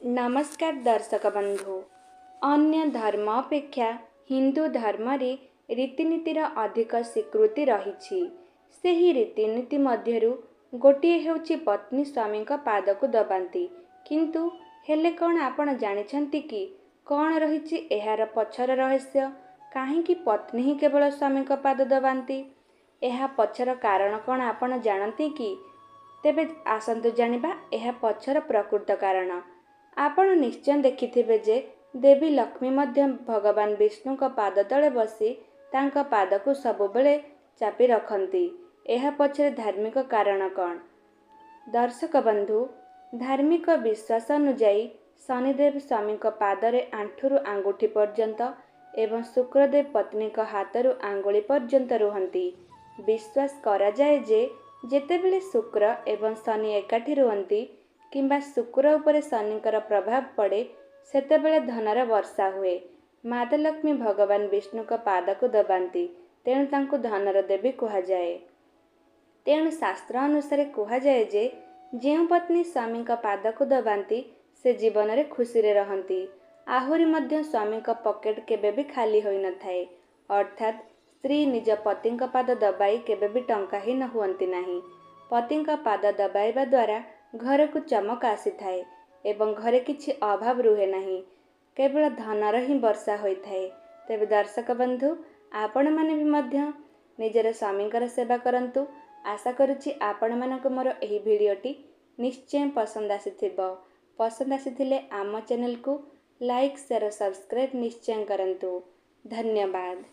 नमस्कार दर्शक बंधु। अन्य धर्म अपेक्षा हिंदू धर्म रे रीतिनीतिर अधिक स्वीकृति रही। ସେହି रीतिनीति मध्यरु गोटे हेउची पत्नी स्वामी पाद को दबाती। किंतु हेले कौन आपण जानिछंती कि कौन रही एहार पछर रहस्य? काहींकि पत्नी ही केवल स्वामी पाद दबाती? एहा पछर कारण कौन आपण जानती कि? तेबे आसंतु जानिबा एहा पछर प्रकृत कारण। आपण निश्चय देखिथिबे जे देवी लक्ष्मी मध्य भगवान विष्णु का पाद तले बसी तांका पाद को सबुबले चापी रखती। एहा पछरे धार्मिक कारण कौन? दर्शक बंधु, धार्मिक विश्वास अनुजाई शनिदेव स्वामी पादरे आंठुरु आंगुठी पर्यंत एवं शुक्रदेव पत्नी हाथरु आंगुली पर्यंत रुहंती। विश्वास करा जाए जे जेतेबेले शुक्र एवं शनि एकाठी रुहंती किंबा शुक्र उपरे शनिकर प्रभाव पड़े सेतेबेले धनर वर्षा हुए। माता लक्ष्मी भगवान विष्णु पाद को दबाती, तेणु तांको धनर देवी कुहाଯାଏ। तेणु शास्त्र अनुसार कुहाଯାଏ जे जेउ पत्नी स्वामी पाद को दबाती से जीवन रे खुशी रे रहंती। आहुरी मध्य स्वामी पॉकेट केबे भी खाली होई न थाए। अर्थात स्त्री निज पति पाद दबाई केबे भी टंकाहीन हुअंती नाही। पति पाद दबाइबा द्वारा घर को चमक आसी थाए एवं घरे किछि अभाव रुहे नहीं, केवल धनर ही वर्षा होई थाए। तेबे दर्शक बंधु, आपण माने भी मध्य निजर स्वामींकर सेवा करंतु। आशा करुछि आपण मानको मोर एही भिडियोटी निश्चय पसंद आसीथिबो। पसंद आसीथिले आम चैनल को लाइक शेयर सब्सक्राइब निश्चय करंतु। धन्यवाद।